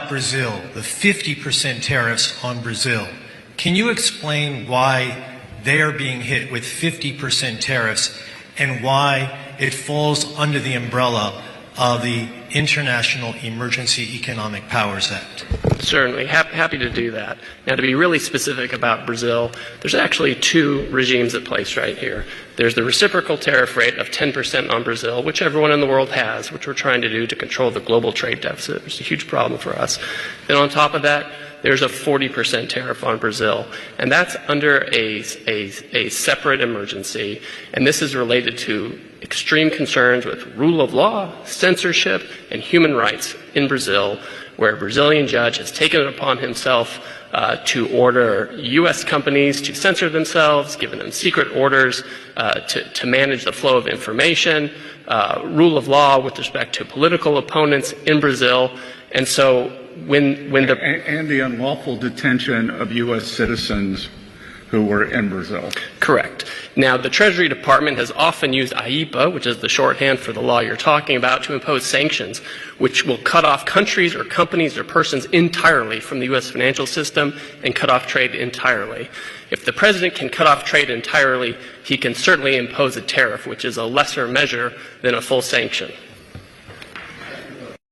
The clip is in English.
Brazil, the 50% tariffs on Brazil. Can you explain why they are being hit with 50% tariffs and why it falls under the umbrella of the International Emergency Economic Powers Act? Certainly. Happy to do that. Now, to be really specific about Brazil, there's actually two regimes at place right here. There's the reciprocal tariff rate of 10% on Brazil, which everyone in the world has, which we're trying to do to control the global trade deficit. It's a huge problem for us. Then on top of that, there's a 40% tariff on Brazil, and that's under a separate emergency, and this is related to extreme concerns with rule of law, censorship, and human rights in Brazil, where a Brazilian judge has taken it upon himself to order U.S. companies to censor themselves, given them secret orders to manage the flow of information, rule of law with respect to political opponents in Brazil. And so when the... And the unlawful detention of U.S. citizens who were in Brazil. Correct. Now, the Treasury Department has often used IEPA, which is the shorthand for the law you're talking about, to impose sanctions, which will cut off countries or companies or persons entirely from the U.S. financial system and cut off trade entirely. If the president can cut off trade entirely, he can certainly impose a tariff, which is a lesser measure than a full sanction.